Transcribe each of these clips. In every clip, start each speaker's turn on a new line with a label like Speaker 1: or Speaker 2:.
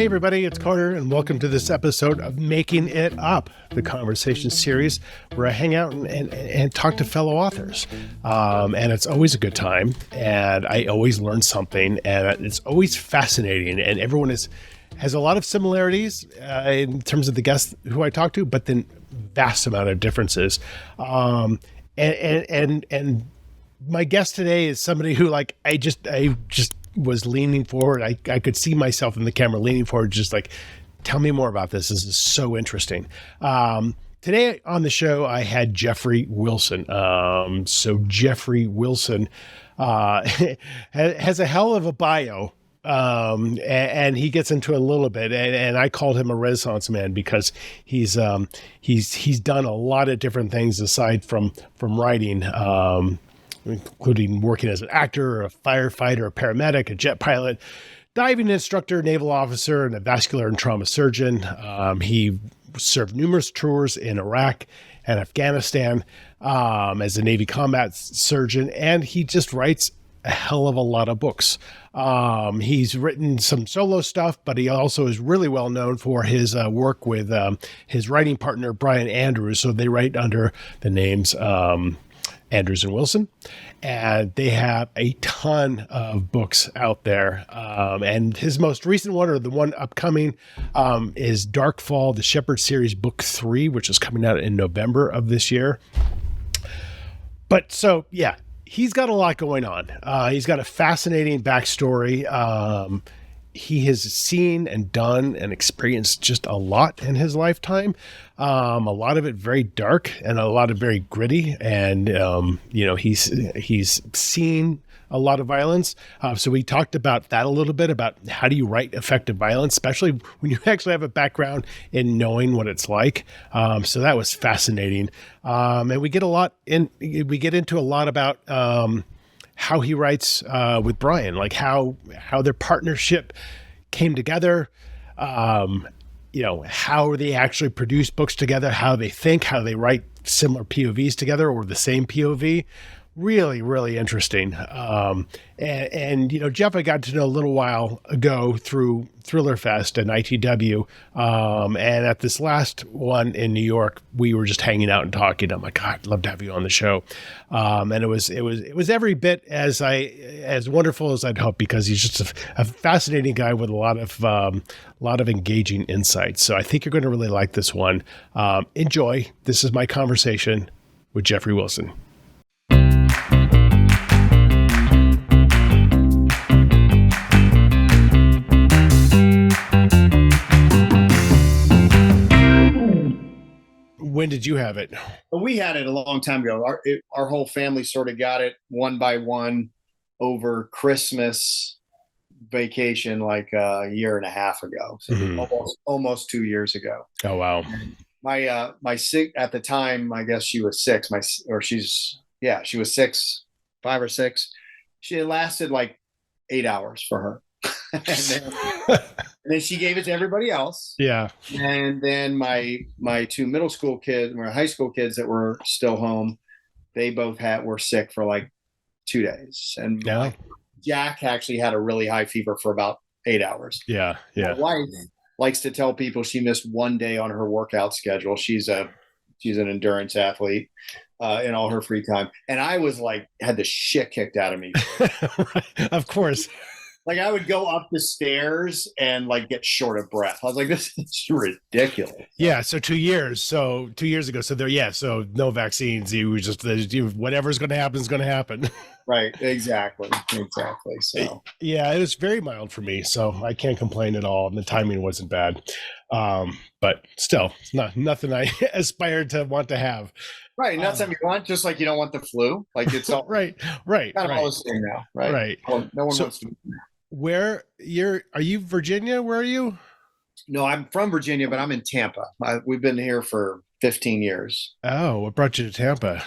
Speaker 1: Hey everybody, it's Carter, and welcome to this episode of Making It Up, the conversation series where I hang out and talk to fellow authors. And it's always a good time, and I always learn something, and it's always fascinating, and everyone has a lot of similarities in terms of the guests who I talk to, but then vast amount of differences. And my guest today is somebody who I just was leaning forward. I could see myself in the camera leaning forward, just like, tell me more about this. This is so interesting. Today on the show, I had Jeffrey Wilson. So Jeffrey Wilson has a hell of a bio. And he gets into a little bit, and I called him a Renaissance man because he's done a lot of different things aside from writing, including working as an actor, a firefighter, a paramedic, a jet pilot, diving instructor, naval officer, and a vascular and trauma surgeon. He served numerous tours in Iraq and Afghanistan as a Navy combat surgeon, and he just writes a hell of a lot of books. He's written some solo stuff, but he also is really well known for his work with his writing partner, Brian Andrews. So they write under the names Andrews and Wilson, and they have a ton of books out there. And his most recent one, or the one upcoming, is Darkfall, the Shepherd series, book 3, which is coming out in November of this year. But so, yeah, he's got a lot going on. He's got a fascinating backstory. He has seen and done and experienced just a lot in his lifetime. A lot of it very dark and a lot of very gritty. And, he's seen a lot of violence. So we talked about that a little bit, about how do you write effective violence, especially when you actually have a background in knowing what it's like. So that was fascinating. And we get into a lot about, how he writes with Brian, like how their partnership came together, how they actually produce books together, how they think, how they write similar POVs together or the same POV. Really, really interesting. And Jeff, I got to know a little while ago through Thriller Fest and ITW. And at this last one in New York, we were just hanging out and talking. I'm like, God, I'd love to have you on the show. And it was every bit as wonderful as I'd hoped, because he's just a fascinating guy with a lot of engaging insights. So I think you're going to really like this one. Enjoy. This is my conversation with Jeffrey Wilson. When did you have it?
Speaker 2: Well, we had it a long time ago. Our whole family sort of got it one by one over Christmas vacation, like a year and a half ago. So almost 2 years ago.
Speaker 1: Oh, wow.
Speaker 2: My sick at the time, I guess she was 6. She was 6, 5 or 6. It lasted like 8 hours for her. And then she gave it to everybody else.
Speaker 1: Yeah.
Speaker 2: And then my 2 middle school kids, my high school kids that were still home, they both were sick for like 2 days. And Jack actually had a really high fever for about 8 hours.
Speaker 1: Yeah.
Speaker 2: My wife likes to tell people she missed 1 day on her workout schedule. She's an endurance athlete in all her free time. And I was like, had the shit kicked out of me.
Speaker 1: Right. Of course.
Speaker 2: Like, I would go up the stairs and like get short of breath. I was like, this is ridiculous.
Speaker 1: Yeah. So 2 years. So 2 years ago. So so no vaccines. You were just, whatever's going to happen is going to happen.
Speaker 2: Right. Exactly. So
Speaker 1: yeah, it was very mild for me. So I can't complain at all. And the timing wasn't bad. But still, it's nothing I aspired to want to have.
Speaker 2: Right. Not something you want, just like you don't want the flu. Like, it's all
Speaker 1: right.
Speaker 2: Kind of all the same now. Right.
Speaker 1: Right.
Speaker 2: No one wants to.
Speaker 1: Are you Virginia? Where are you?
Speaker 2: No, I'm from Virginia, but I'm in Tampa. We've been here for 15 years.
Speaker 1: Oh, what brought you to Tampa?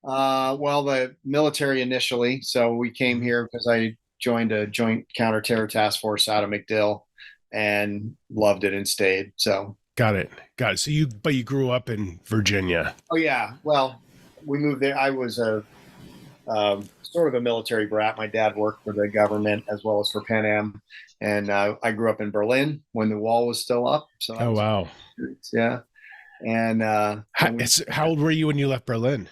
Speaker 2: Well, the military initially. So we came here because I joined a joint counterterror task force out of MacDill and loved it and stayed. So
Speaker 1: got it. So you grew up in Virginia.
Speaker 2: Oh yeah. Well, we moved there. I was a sort of a military brat. My dad worked for the government as well as for Pan Am, and I grew up in Berlin when the wall was still up. So I
Speaker 1: Oh,
Speaker 2: was,
Speaker 1: wow.
Speaker 2: yeah, and
Speaker 1: How, how old were you when you left Berlin?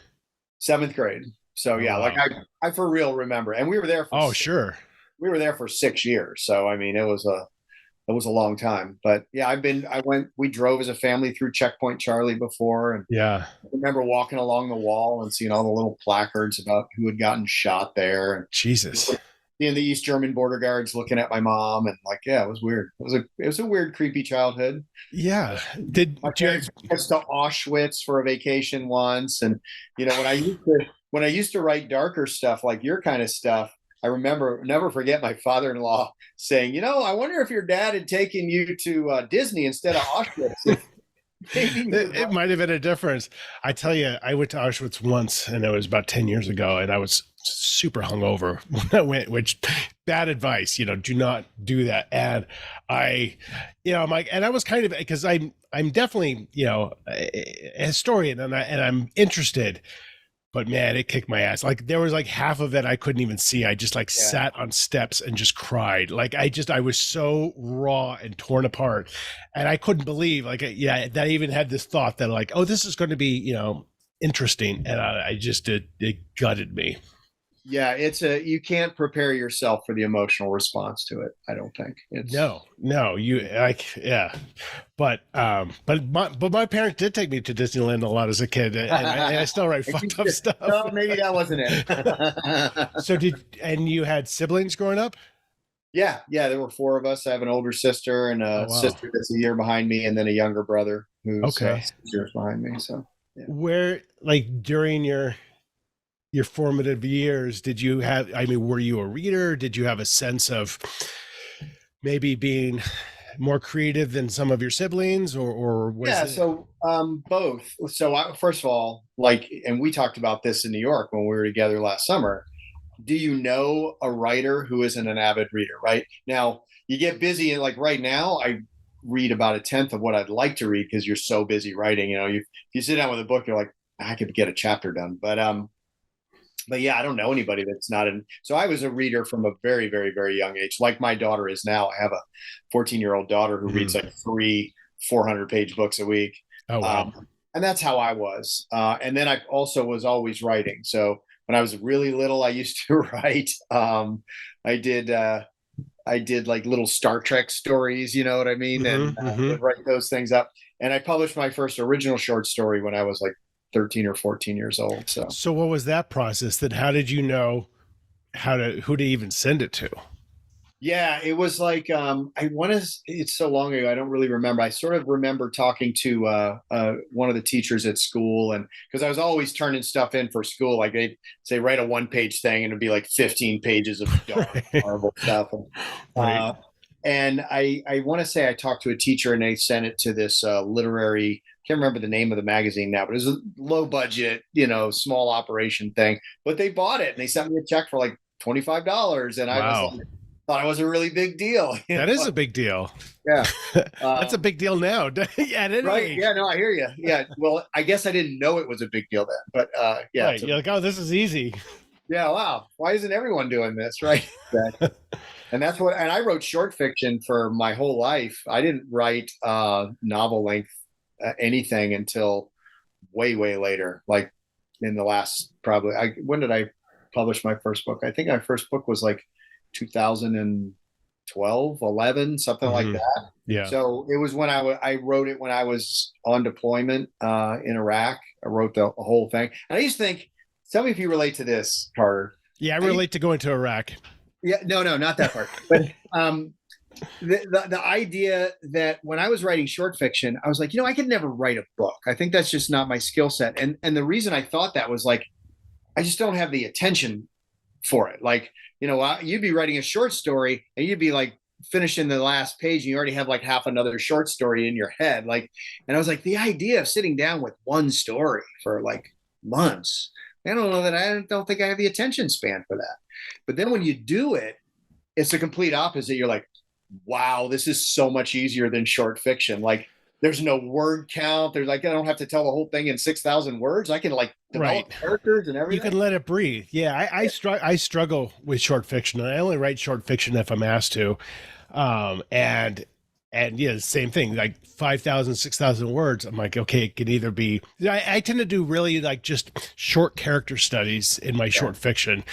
Speaker 2: seventh grade. So
Speaker 1: Oh,
Speaker 2: yeah, like
Speaker 1: wow.
Speaker 2: I for real remember, and we were there for
Speaker 1: Oh, sure.
Speaker 2: 6 years. So I mean, it was a long time. But yeah, we drove as a family through Checkpoint Charlie before, and
Speaker 1: Yeah.
Speaker 2: I remember walking along the wall and seeing all the little placards about who had gotten shot there, and
Speaker 1: Jesus.
Speaker 2: seeing the East German border guards looking at my mom, and like, yeah, it was weird. It was a weird, creepy childhood.
Speaker 1: Yeah. Did
Speaker 2: My
Speaker 1: you have,
Speaker 2: parents took us to Auschwitz for a vacation once, and when I used to write darker stuff like your kind of stuff, I remember never forget my father-in-law saying, I wonder if your dad had taken you to Disney instead of Auschwitz. Maybe
Speaker 1: it might have been a difference. I tell you, I went to Auschwitz once, and it was about 10 years ago, and I was super hungover when I went, which bad advice, do not do that. And I'm like, and I was kind of, because I'm definitely, a historian, and I'm interested. But man, it kicked my ass. Like there was like half of it I couldn't even see. I just like
Speaker 2: yeah.
Speaker 1: sat on steps and just cried. Like I was so raw and torn apart, and I couldn't believe that I even had this thought that like, oh, this is going to be interesting, and I just it gutted me.
Speaker 2: Yeah, you can't prepare yourself for the emotional response to it. I don't think
Speaker 1: No, you like, yeah, but my parents did take me to Disneyland a lot as a kid, and I still write fucked up stuff.
Speaker 2: No, maybe that wasn't it.
Speaker 1: So and you had siblings growing up?
Speaker 2: Yeah, there were four of us. I have an older sister and
Speaker 1: Oh,
Speaker 2: a
Speaker 1: wow.
Speaker 2: sister that's a year behind me, and then a younger brother who's
Speaker 1: Okay.
Speaker 2: 6 years behind me. So, yeah.
Speaker 1: Where, like, during your formative years, did you have, I mean, were you a reader? Did you have a sense of maybe being more creative than some of your siblings, or was
Speaker 2: Yeah,
Speaker 1: it?
Speaker 2: so both. So first of all, like, and we talked about this in New York when we were together last summer. Do you know a writer who isn't an avid reader? Right now, you get busy, and like right now, I read about a tenth of what I'd like to read because you're so busy writing. You sit down with a book, you're like, I could get a chapter done, but yeah, I don't know anybody that's not in. So I was a reader from a very, very, very young age, like my daughter is now. I have a 14-year-old daughter who reads like 400-page books a week.
Speaker 1: Oh, wow.
Speaker 2: And that's how I was. And then I also was always writing. So when I was really little, I used to write. I did like little Star Trek stories, you know what I mean? And would write those things up. And I published my first original short story when I was like 13 or 14 years old. So
Speaker 1: what was that process? Then how did you know who to even send it to?
Speaker 2: yeah, it was like it's so long ago I don't really remember. I sort of remember talking to one of the teachers at school, and because I was always turning stuff in for school, like they'd say write a 1-page thing and it'd be like 15 pages of dark, horrible stuff.
Speaker 1: Right.
Speaker 2: And I want to say I talked to a teacher and they sent it to this literary, can't remember the name of the magazine now, but it was a low budget, small operation thing. But they bought it and they sent me a check for like $25. And I was
Speaker 1: Wow.
Speaker 2: like, thought it was a really big deal.
Speaker 1: That is a big deal.
Speaker 2: Yeah.
Speaker 1: That's a big deal now. Yeah,
Speaker 2: right.
Speaker 1: age.
Speaker 2: Yeah, no, I hear you. Yeah. Well, I guess I didn't know it was a big deal then, but yeah.
Speaker 1: Right. You're like, oh, this is easy.
Speaker 2: Yeah. Wow. Why isn't everyone doing this? Right. Exactly. And I wrote short fiction for my whole life. I didn't write novel length anything until way, way later, like in the last when did I publish my first book? I think my first book was like 2012, 11, something like that.
Speaker 1: Yeah.
Speaker 2: So it was when I wrote it when I was on deployment in Iraq. I wrote the whole thing. And I used to think, tell me if you relate to this, Carter.
Speaker 1: Yeah, I relate to going to Iraq.
Speaker 2: Yeah, no, not that part. But the idea that when I was writing short fiction, I was like, I could never write a book. I think that's just not my skill set. And the reason I thought that was like, I just don't have the attention for it. Like, you'd be writing a short story and you'd be like finishing the last page and you already have like half another short story in your head. Like, and I was like, the idea of sitting down with one story for like months, I don't think I have the attention span for that. But then when you do it, it's the complete opposite. You're like, wow, this is so much easier than short fiction. Like there's no word count. There's like, I don't have to tell the whole thing in 6,000 words. I can like develop
Speaker 1: Right.
Speaker 2: characters and
Speaker 1: You can
Speaker 2: everything.
Speaker 1: let it breathe. Yeah, I struggle with short fiction, and I only write short fiction if I'm asked to. And yeah, same thing, like 5,000, 6,000 words. I'm like, okay, it can either be, I tend to do really like just short character studies in my
Speaker 2: Yeah.
Speaker 1: short fiction,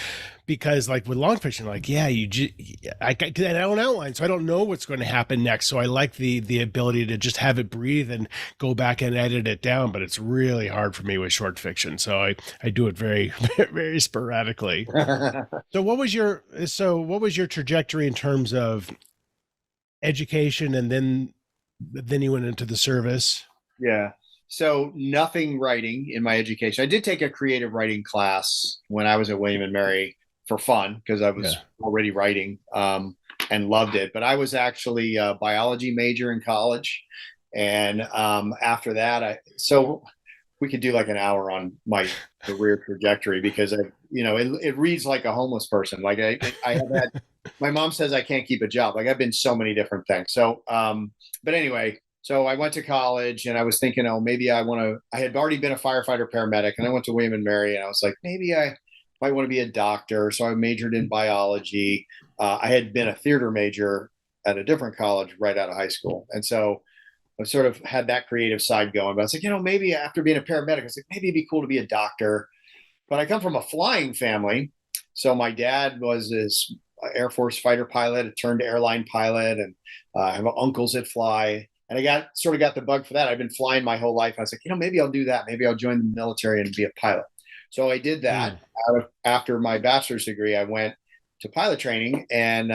Speaker 1: because like with long fiction, like, yeah, I don't outline, so I don't know what's going to happen next. So I like the ability to just have it breathe and go back and edit it down. But it's really hard for me with short fiction. So I do it very, very sporadically. What was your trajectory in terms of education, and then you went into the service?
Speaker 2: Yeah. So nothing writing in my education. I did take a creative writing class when I was at William and Mary for fun because I
Speaker 1: Yeah.
Speaker 2: was already writing and loved it. But I was actually a biology major in college, and after that, so we could do like an hour on my career trajectory because it reads like a homeless person. Like I have had. My mom says I can't keep a job. Like I've been so many different things. So, but anyway, so I went to college and I was thinking, oh, maybe I had already been a firefighter paramedic and I went to William and Mary and I was like, maybe I might want to be a doctor. So I majored in biology. I had been a theater major at a different college right out of high school. And so I sort of had that creative side going, but I was like, maybe after being a paramedic, I was like, maybe it'd be cool to be a doctor. But I come from a flying family. So my dad was this Air Force fighter pilot, a turned airline pilot, and I have uncles that fly. And I got the bug for that. I've been flying my whole life. I was like, maybe I'll do that. Maybe I'll join the military and be a pilot. So I did that.
Speaker 1: Mm.
Speaker 2: After my bachelor's degree, I went to pilot training, and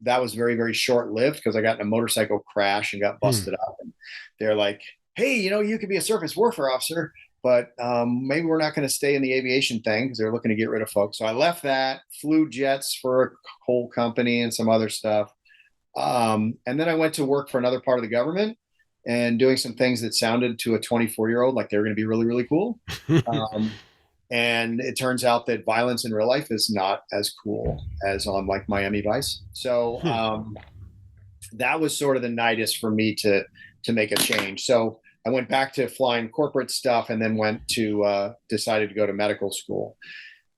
Speaker 2: that was very, very short lived because I got in a motorcycle crash and got
Speaker 1: Mm.
Speaker 2: busted up. And they're like, "Hey, you could be a surface warfare officer, but maybe we're not going to stay in the aviation thing because they're looking to get rid of folks." So I left that, flew jets for a coal company and some other stuff. And then I went to work for another part of the government and doing some things that sounded to a 24-year-old like they were going to be really, really cool. Um, and it turns out that violence in real life is not as cool as on like Miami Vice. So
Speaker 1: Hmm.
Speaker 2: that was sort of the nidus for me to make a change. So I went back to flying corporate stuff and then went to decided to go to medical school.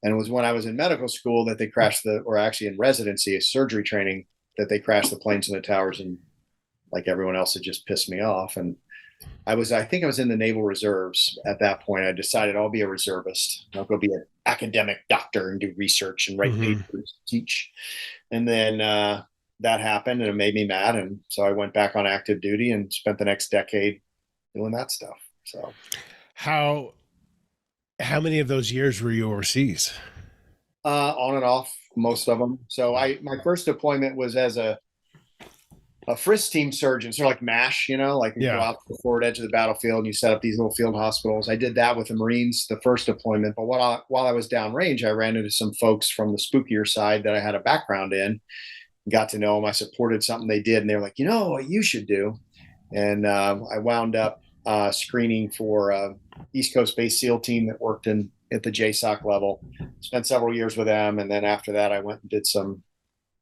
Speaker 2: And it was when I was in medical school that they crashed or actually in residency, surgery training, that they crashed the planes in the towers. And like everyone else, it just pissed me off. And I think I was in the Naval Reserves at that point. I decided I'll be a reservist. I'll go be an academic doctor and do research and write
Speaker 1: Hmm.
Speaker 2: papers, teach. And then that happened and it made me mad. And so I went back on active duty and spent the next decade doing that stuff. So
Speaker 1: How how many of those years were you overseas?
Speaker 2: on and off, most of them. So my first deployment was as a frisk team surgeon, sort of like MASH, like you go
Speaker 1: Yeah.
Speaker 2: out to the forward edge of the battlefield and you set up these little field hospitals. I did that with the Marines, the first deployment. But while I was downrange, I ran into some folks from the spookier side that I had a background in, got to know them. I supported something they did, and they were like, what you should do. And I wound up screening for East Coast based SEAL team that worked at the JSOC level. Spent several years with them, and then after that, I went and did some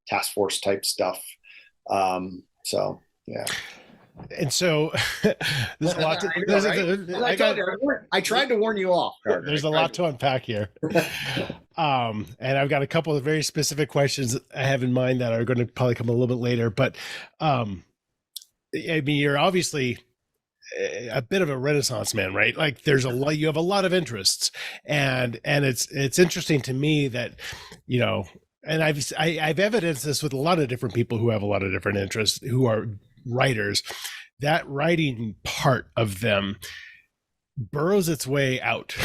Speaker 2: task force type stuff. So yeah.
Speaker 1: And so there's a lot to,
Speaker 2: I know, right? I tried to warn you off, Carter.
Speaker 1: there's a lot to unpack here. And I've got a couple of very specific questions I have in mind that are going to probably come a little bit later. But I mean, you're obviously a bit of a renaissance man, right? Like you have a lot of interests, and it's interesting to me that, and I've evidenced this with a lot of different people who have a lot of different interests, who are writers, that writing part of them burrows its way out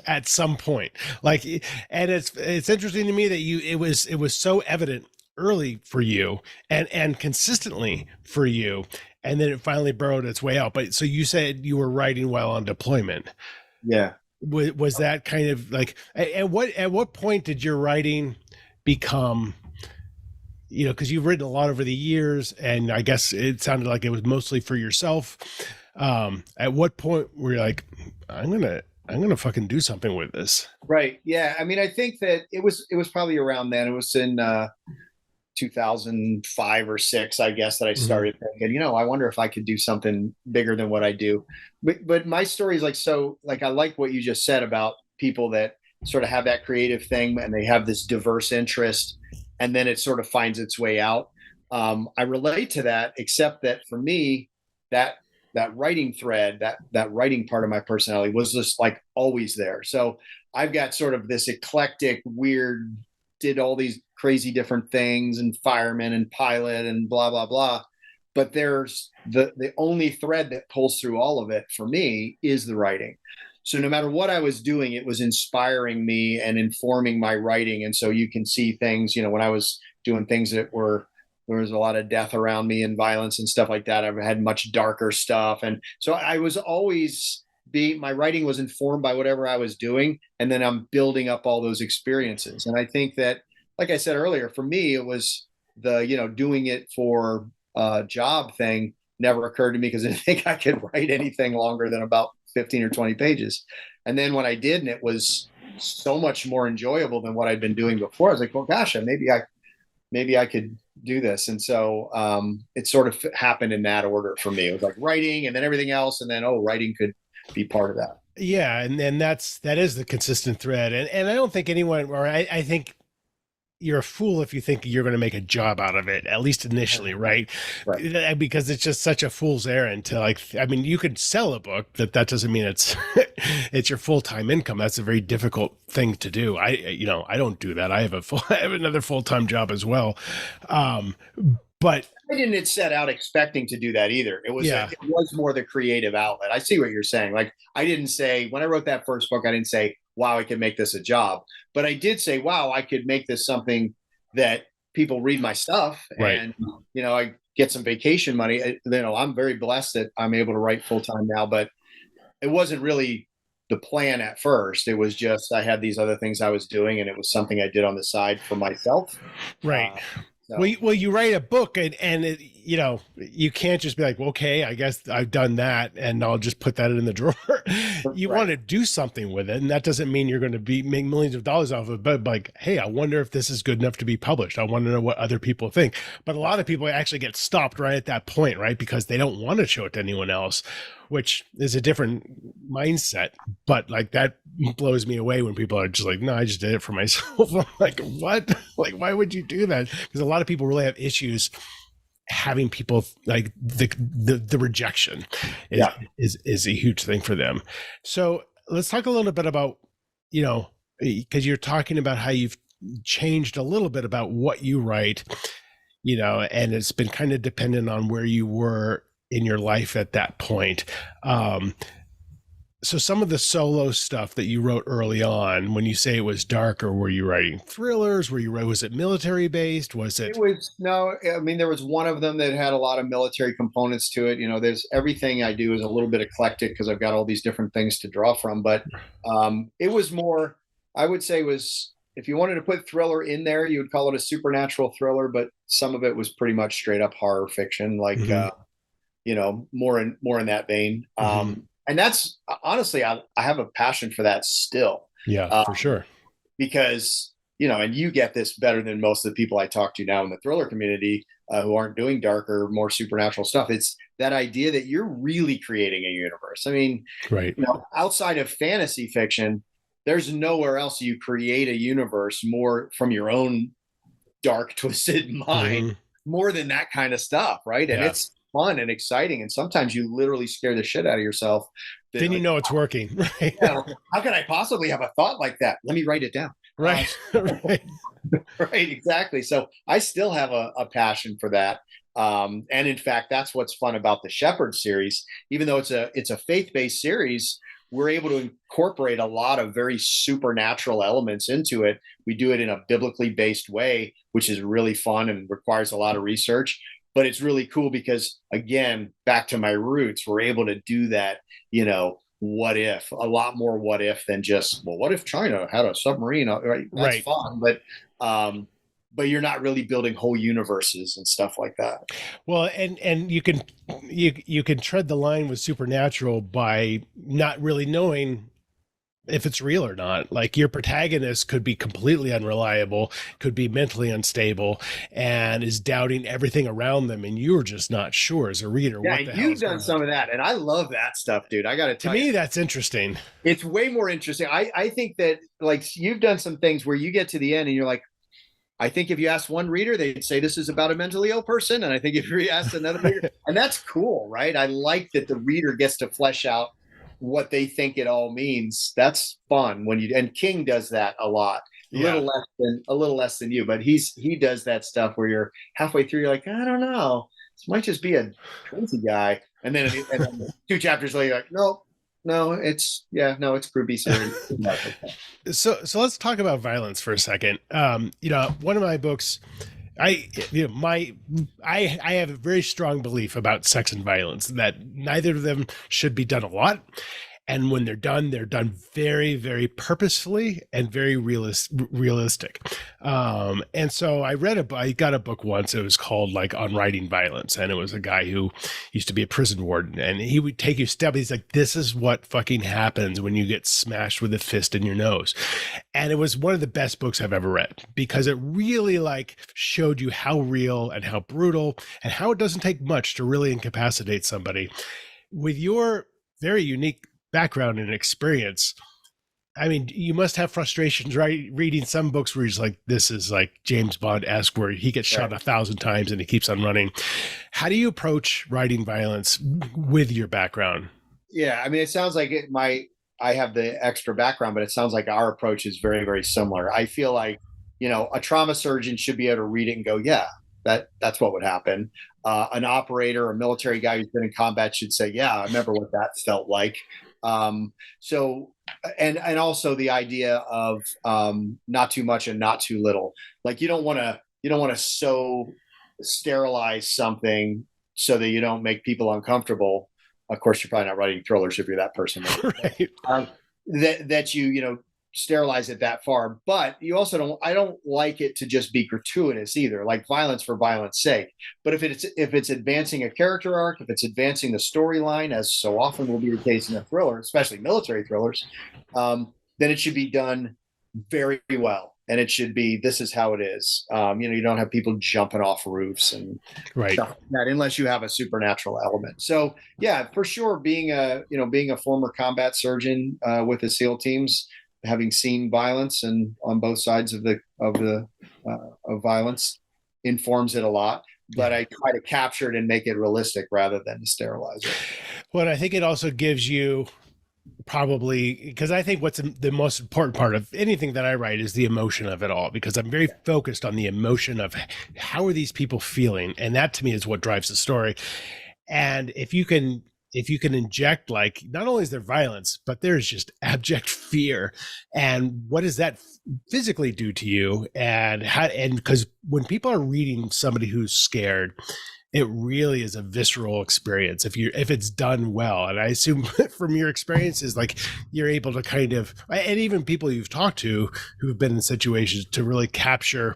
Speaker 1: at some point. Like, and it's interesting to me that it was so evident early for you and consistently for you, and then it finally burrowed its way out. But so you said you were writing while on deployment.
Speaker 2: Yeah.
Speaker 1: Was that kind of like, at what point did your writing become, because you've written a lot over the years, and I guess it sounded like it was mostly for yourself. At what point were you like, I'm gonna fucking do something with this?
Speaker 2: Right. Yeah. I mean, I think that it was probably around then. It was in 2005 or six, I guess, that I
Speaker 1: Mhm.
Speaker 2: started thinking, I wonder if I could do something bigger than what I do. But my story is like, so like, I like what you just said about people that sort of have that creative thing and they have this diverse interest and then it sort of finds its way out. I relate to that, except that for me, that that writing thread, that writing part of my personality was just like always there. So I've got sort of this eclectic, weird, did all these crazy different things and fireman and pilot and blah blah blah. But there's the only thread that pulls through all of it for me is the writing. So no matter what I was doing, it was inspiring me and informing my writing. And so you can see things, when I was doing things that were there was a lot of death around me and violence and stuff like that. I've had much darker stuff. And so I was always my writing was informed by whatever I was doing. And then I'm building up all those experiences. And I think that, like I said earlier, for me, it was doing it for a job thing never occurred to me because I didn't think I could write anything longer than about 15 or 20 pages. And then when I did, and it was so much more enjoyable than what I'd been doing before, I was like, well, gosh, maybe I could do this. And so it sort of happened in that order for me. It was like writing and then everything else. And then, writing could be part of that.
Speaker 1: Yeah, and that is the consistent thread, and I don't think anyone, or I think you're a fool if you think you're going to make a job out of it, at least initially, right?
Speaker 2: Right.
Speaker 1: Because it's just such a fool's errand to like. I mean, you could sell a book. That doesn't mean it's it's your full time income. That's a very difficult thing to do. I don't do that. I have I have another full time job as well. Um, but
Speaker 2: I didn't set out expecting to do that either.
Speaker 1: yeah,
Speaker 2: It was more the creative outlet. I see what you're saying. Like I didn't say when I wrote that first book, I didn't say, wow, I could make this a job. But I did say, wow, I could make this something that people read my stuff
Speaker 1: right.
Speaker 2: and I get some vacation money. I'm very blessed that I'm able to write full time now, but it wasn't really the plan at first. It was just I had these other things I was doing and it was something I did on the side for myself.
Speaker 1: Right.
Speaker 2: Uh,
Speaker 1: Well,
Speaker 2: so
Speaker 1: you write a book and it, you can't just be like, well, okay, I guess I've done that and I'll just put that in the drawer. You
Speaker 2: right.
Speaker 1: want to do something with it. And that doesn't mean you're going to make millions of dollars off of it, but like, hey, I wonder if this is good enough to be published. I want to know what other people think. But a lot of people actually get stopped right at that point, right? Because they don't want to show it to anyone else, which is a different mindset. But like that blows me away when people are just like, no, I just did it for myself. I'm like, what? Like, why would you do that? Because a lot of people really have issues having people like the rejection is,
Speaker 2: Yeah.
Speaker 1: is a huge thing for them. So let's talk a little bit about, because you're talking about how you've changed a little bit about what you write, and it's been kind of dependent on where you were in your life at that point. So some of the solo stuff that you wrote early on, when you say it was darker, were you writing thrillers? Was it military based? Was
Speaker 2: It
Speaker 1: it?
Speaker 2: was no, I mean, there was one of them that had a lot of military components to it. There's everything I do is a little bit eclectic because I've got all these different things to draw from. But it was more, I would say, was if you wanted to put thriller in there, you would call it a supernatural thriller. But some of it was pretty much straight up horror fiction, like
Speaker 1: Mhm,
Speaker 2: more in that vein.
Speaker 1: mhm.
Speaker 2: And that's honestly, I have a passion for that still.
Speaker 1: Yeah,
Speaker 2: Uh,
Speaker 1: for sure.
Speaker 2: because and you get this better than most of the people I talk to now in the thriller community who aren't doing darker, more supernatural stuff. It's that idea that you're really creating a universe. I mean,
Speaker 1: Right.
Speaker 2: outside of fantasy fiction, there's nowhere else you create a universe more from your own dark, twisted mind,
Speaker 1: Mhm.
Speaker 2: more than that kind of stuff, right? And
Speaker 1: Yeah.
Speaker 2: it's fun and exciting, and sometimes you literally scare the shit out of yourself. That
Speaker 1: Then you
Speaker 2: like,
Speaker 1: know it's working. Right.
Speaker 2: yeah, how can I possibly have a thought like that? Let me write it down.
Speaker 1: Right. Right.
Speaker 2: Right, exactly. So I still have a passion for that. And in fact, that's what's fun about the Shepherd series. Even though it's a faith-based series, we're able to incorporate a lot of very supernatural elements into it. We do it in a biblically based way, which is really fun and requires a lot of research. But it's really cool because, again, back to my roots, we're able to do that, what if, a lot more what if than just, well, what if China had a submarine? Right? That's
Speaker 1: Right.
Speaker 2: fun. Um, but you're not really building whole universes and stuff like that.
Speaker 1: Well, and you can tread the line with supernatural by not really knowing if it's real or not. Like your protagonist could be completely unreliable, could be mentally unstable, and is doubting everything around them, and you're just not sure as a reader
Speaker 2: Yeah,
Speaker 1: what
Speaker 2: and
Speaker 1: the hell
Speaker 2: you've
Speaker 1: is
Speaker 2: done
Speaker 1: going on.
Speaker 2: some of that, and I love that stuff, dude. I got to
Speaker 1: To
Speaker 2: tell you,
Speaker 1: me, that's interesting.
Speaker 2: it's way more interesting. I think that like you've done some things where you get to the end and you're like, I think if you ask one reader, they'd say this is about a mentally ill person, and I think if you ask another reader, and that's cool, right? I like that the reader gets to flesh out what they think it all means. That's fun when you, and King does that a lot.
Speaker 1: Yeah.
Speaker 2: A little less than you, but he does that stuff where you're halfway through, you're like, I don't know, this might just be a crazy guy, and then 2 chapters later, you're like, no, no, it's yeah, no, it's groupie series.
Speaker 1: So let's talk about violence for a second. One of my books, I have a very strong belief about sex and violence that neither of them should be done a lot, and when they're done very, very purposefully and very realistic. And so I got a book once. It was called like On Writing Violence, and it was a guy who used to be a prison warden, and he would take you step. He's like, "This is what fucking happens when you get smashed with a fist in your nose," and it was one of the best books I've ever read because it really like showed you how real and how brutal and how it doesn't take much to really incapacitate somebody. With your very unique background and experience, I mean, you must have frustrations, right? Reading some books where he's like, this is like James Bond-esque, where he gets shot 1,000 times and he keeps on running. How do you approach writing violence with your background?
Speaker 2: Yeah, I mean, it sounds like I have the extra background, but it sounds like our approach is very, very similar. I feel like, a trauma surgeon should be able to read it and go, yeah, that's what would happen. An operator, a military guy who's been in combat should say, yeah, I remember what that felt like. So, and also the idea of not too much and not too little. Like you don't want to so sterilize something so that you don't make people uncomfortable. Of course, you're probably not writing thrillers if you're that person.
Speaker 1: Right.
Speaker 2: Um, that you sterilize it that far, but you also don't. I don't like it to just be gratuitous either, like violence for violence sake. But if it's advancing a character arc, if it's advancing the storyline, as so often will be the case in a thriller, especially military thrillers, then it should be done very well. And it should be, this is how it is. You don't have people jumping off roofs and
Speaker 1: Right.
Speaker 2: stuff like that unless you have a supernatural element. So yeah, for sure, being a former combat surgeon with the SEAL teams, having seen violence and on both sides of violence informs it a lot. But I try to capture it and make it realistic rather than to sterilize it.
Speaker 1: Well, I think it also gives you probably, because I think what's the most important part of anything that I write is the emotion of it all, because I'm very focused on the emotion of how are these people feeling, and that to me is what drives the story. And if you can inject, like, not only is there violence, but there's just abject fear, and what does that physically do to you, and because when people are reading somebody who's scared, it really is a visceral experience if it's done well. And I assume from your experiences, like, you're able to kind of, and even people you've talked to who've been in situations, to really capture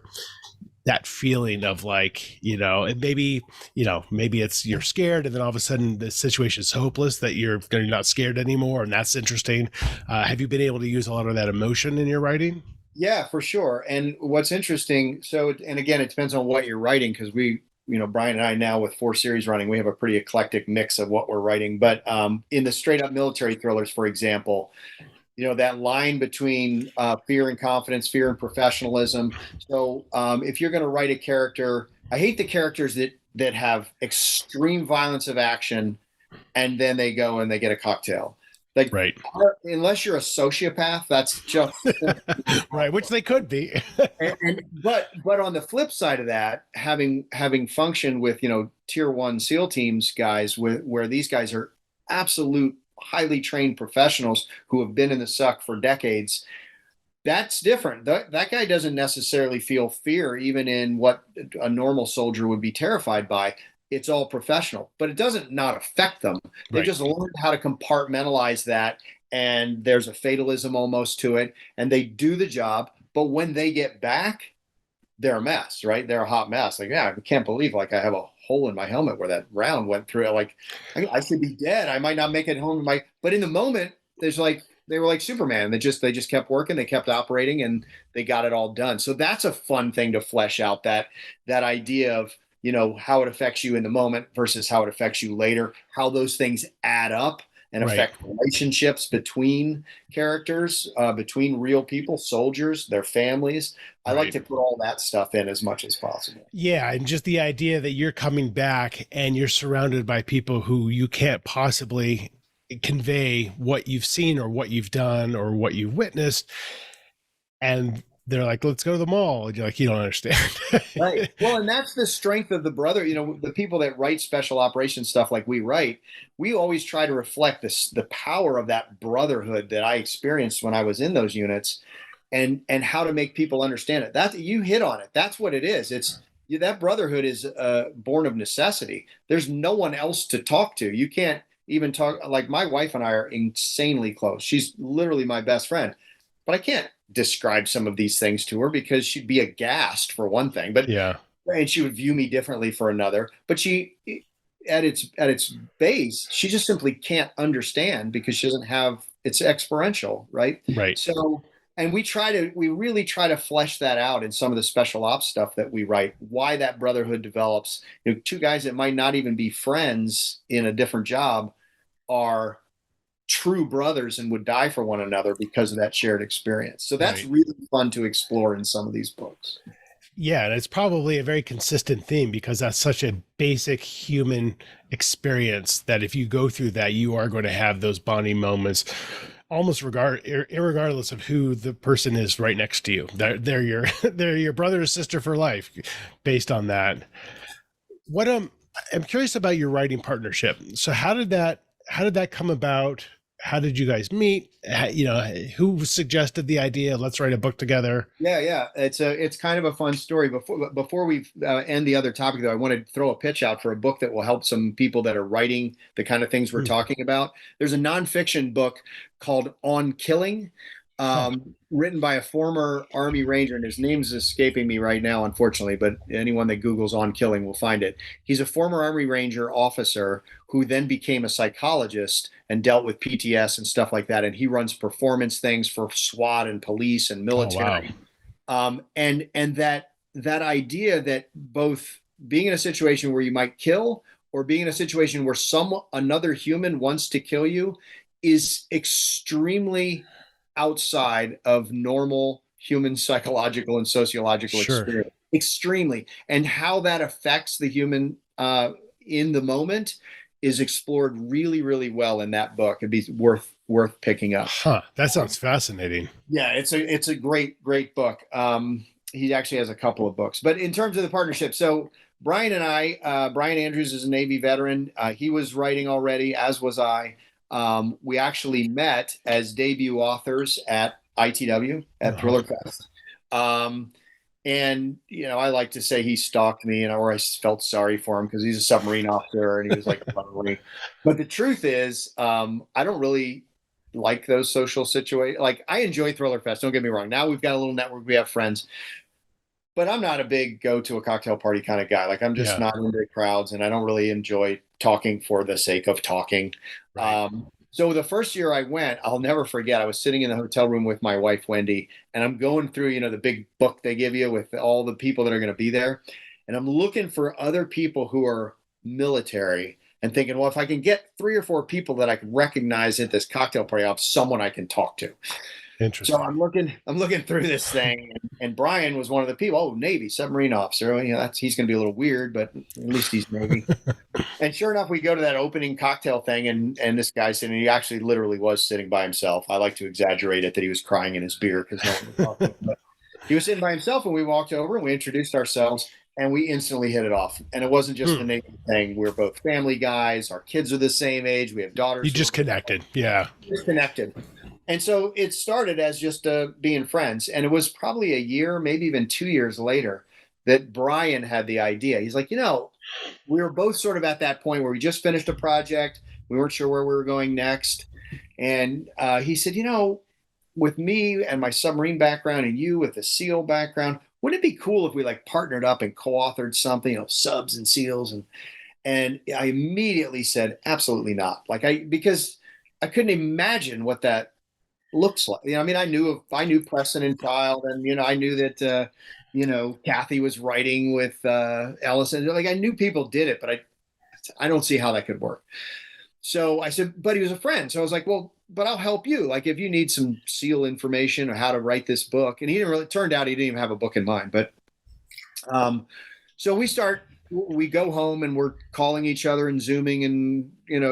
Speaker 1: that feeling of, like, and maybe it's you're scared, and then all of a sudden the situation is hopeless that you're not scared anymore, and that's interesting. Have you been able to use a lot of that emotion in your writing?
Speaker 2: Yeah, for sure. And what's interesting, so, and again, it depends on what you're writing, because Brian and I now, with 4 series running, we have a pretty eclectic mix of what we're writing. But in the straight up military thrillers, for example, that line between fear and confidence, fear and professionalism. So if you're going to write a character, I hate the characters that have extreme violence of action and then they go and they get a cocktail. Like,
Speaker 1: Right.
Speaker 2: unless you're a sociopath, that's just
Speaker 1: Right, which they could be.
Speaker 2: but on the flip side of that, having functioned with tier 1 SEAL teams guys, where these guys are absolute highly trained professionals who have been in the suck for decades, that's different. That guy doesn't necessarily feel fear even in what a normal soldier would be terrified by. It's all professional, but it doesn't not affect them. They
Speaker 1: Right.
Speaker 2: just learned how to compartmentalize that, and there's a fatalism almost to it, and they do the job. But when they get back, they're a mess, right? They're a hot mess. Like, yeah, I can't believe, like, I have a hole in my helmet where that round went through. Like, I should be dead. I might not make it home. But in the moment, there's like they were like Superman. They just kept working, they kept operating, and they got it all done. So that's a fun thing to flesh out, that idea of, how it affects you in the moment versus how it affects you later, how those things add up and
Speaker 1: Right.
Speaker 2: affect relationships between characters, between real people, soldiers, their families. I like
Speaker 1: Right.
Speaker 2: to put all that stuff in as much as possible.
Speaker 1: Yeah, and just the idea that you're coming back and you're surrounded by people who you can't possibly convey what you've seen or what you've done or what you've witnessed, and they're like, let's go to the mall, and you're like, you don't understand.
Speaker 2: Right. Well, and that's the strength of the brother. The people that write special operations stuff like we write, we always try to reflect the power of that brotherhood that I experienced when I was in those units, and how to make people understand it. That you hit on it. That's what it is. It's that brotherhood is born of necessity. There's no one else to talk to. You can't even talk. Like my wife and I are insanely close. She's literally my best friend, but I can't describe some of these things to her because she'd be aghast for one thing, but
Speaker 1: Yeah.
Speaker 2: and she would view me differently for another. But she, at its base, she just simply can't understand because she doesn't have, it's experiential, right?
Speaker 1: Right.
Speaker 2: So, and we really try to flesh that out in some of the special ops stuff that we write, why that brotherhood develops. Two guys that might not even be friends in a different job are true brothers and would die for one another because of that shared experience. So that's
Speaker 1: Right.
Speaker 2: really fun to explore in some of these books.
Speaker 1: Yeah, and it's probably a very consistent theme because that's such a basic human experience that if you go through that, you are going to have those bonding moments, almost irregardless of who the person is right next to you. They're your they're your brother or sister for life, based on that. What I'm curious about your writing partnership. So how did that come about? How did you guys meet? Who suggested the idea? Let's write a book together.
Speaker 2: Yeah. It's kind of a fun story. Before we end the other topic, though, I want to throw a pitch out for a book that will help some people that are writing the kind of things we're
Speaker 1: Hmm.
Speaker 2: talking about. There's a nonfiction book called On Killing,
Speaker 1: Huh.
Speaker 2: written by a former Army Ranger, and his name's escaping me right now, unfortunately. But anyone that Googles On Killing will find it. He's a former Army Ranger officer who then became a psychologist and dealt with PTS and stuff like that. And he runs performance things for SWAT and police and
Speaker 1: Oh wow.
Speaker 2: military. And that idea that both being in a situation where you might kill or being in a situation where another human wants to kill you is extremely outside of normal human psychological and sociological
Speaker 1: Sure.
Speaker 2: experience. Extremely. And how that affects the human in the moment is explored really, really well in that book. It'd be worth picking up.
Speaker 1: Huh. That sounds fascinating.
Speaker 2: Yeah, it's a great book. He actually has a couple of books, but in terms of the partnership, so Brian and I, Brian Andrews is a Navy veteran. He was writing already, as was I. We actually met as debut authors at ITW at
Speaker 1: Uh-huh.
Speaker 2: Thriller Fest. And I like to say he stalked me, or I felt sorry for him because he's a submarine officer and he was like, lonely. But the truth is, I don't really like those social situations. Like I enjoy Thriller Fest. Don't get me wrong. Now we've got a little network. We have friends, but I'm not a big go to a cocktail party kind of guy. Like I'm just
Speaker 1: Yeah.
Speaker 2: not into crowds, and I don't really enjoy talking for the sake of talking.
Speaker 1: Right.
Speaker 2: So the first year I went, I'll never forget. I was sitting in the hotel room with my wife Wendy, and I'm going through, the big book they give you with all the people that are going to be there, and I'm looking for other people who are military and thinking, well, if I can get 3 or 4 people that I can recognize at this cocktail party, I'll have someone I can talk to. So
Speaker 1: Interesting.
Speaker 2: I'm looking through this thing, and Brian was one of the people. Oh, Navy submarine officer. Well, he's going to be a little weird, but at least he's Navy. And sure enough, we go to that opening cocktail thing, and this guy sitting. He actually literally was sitting by himself. I like to exaggerate it that he was crying in his beer because no one was talking. But he was sitting by himself, and we walked over and we introduced ourselves, and we instantly hit it off. And it wasn't just
Speaker 1: Hmm.
Speaker 2: the Navy thing. We're both family guys. Our kids are the same age. We have
Speaker 1: You
Speaker 2: daughters who
Speaker 1: just connected. Yeah.
Speaker 2: are connected. And so it started as just being friends. And it was probably a year, maybe even 2 years later, that Brian had the idea. He's like, we were both sort of at that point where we just finished a project. We weren't sure where we were going next. And he said, with me and my submarine background and you with the SEAL background, wouldn't it be cool if we like partnered up and co-authored something, subs and SEALs? And I immediately said, absolutely not. Because I couldn't imagine what that looks like. I mean, I knew Preston and Child, and I knew that Kathy was writing with Ellison. Like, I knew people did it, but I don't see how that could work. So I said, but he was a friend. So I was like, well, but I'll help you. Like, if you need some SEAL information or how to write this book. And he didn't really, it turned out he didn't even have a book in mind. But so we go home and we're calling each other and Zooming and,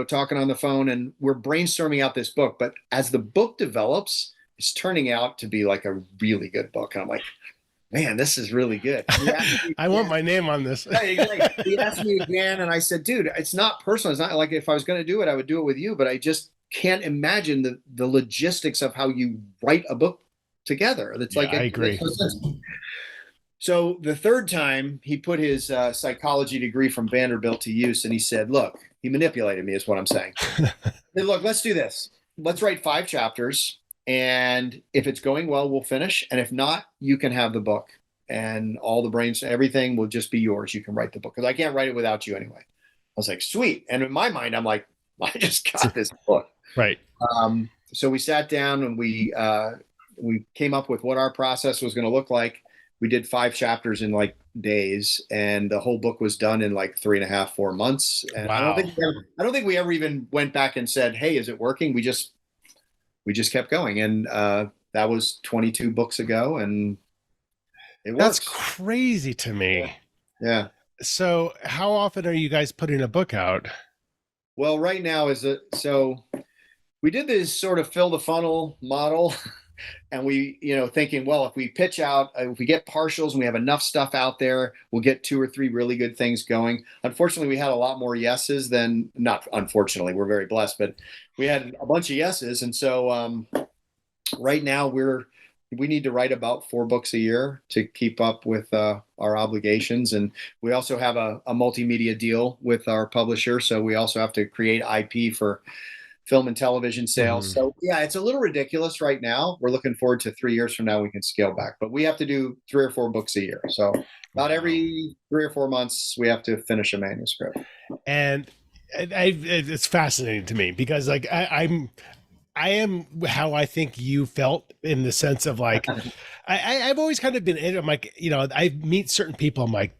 Speaker 2: talking on the phone, and we're brainstorming out this book. But as the book develops, it's turning out to be like a really good book. And I'm like, man, this is really good.
Speaker 1: I want my name on this.
Speaker 2: He asked me again, and I said, dude, it's not personal. It's not like if I was going to do it, I would do it with you, but I just can't imagine the logistics of how you write a book together. That's
Speaker 1: I agree.
Speaker 2: So the third time he put his psychology degree from Vanderbilt to use, and he said, look, he manipulated me is what I'm saying. Said, look, let's do this. Let's write 5 chapters. And if it's going well, we'll finish. And if not, you can have the book, and all the brains, everything will just be yours. You can write the book, because I can't write it without you anyway. I was like, sweet. And in my mind, I'm like, I just got this book.
Speaker 1: Right.
Speaker 2: So we sat down and we came up with what our process was going to look like. We did 5 chapters in like days, and the whole book was done in like 3.5, 4 months. And
Speaker 1: wow.
Speaker 2: I don't think we ever even went back and said, hey, is it working? We just kept going. And that was 22 books ago, and it works.
Speaker 1: That's crazy to me.
Speaker 2: Yeah.
Speaker 1: So how often are you guys putting a book out?
Speaker 2: Well, right now so we did this sort of fill the funnel model. And we, thinking, well, if we pitch out, if we get partials and we have enough stuff out there, we'll get 2 or 3 really good things going. Unfortunately, we had a lot more yeses than, not unfortunately, we're very blessed, but we had a bunch of yeses. And so right now we need to write about 4 books a year to keep up with our obligations. And we also have a multimedia deal with our publisher. So we also have to create IP for film and television sales. So yeah, it's a little ridiculous right now. We're looking forward to 3 years from now, we can scale back, but we have to do 3 or 4 books a year. So about every 3 or 4 months, we have to finish a manuscript.
Speaker 1: And it's fascinating to me, because like I am how I think you felt, in the sense of like, I've always kind of been, I'm like, I meet certain people, I'm like,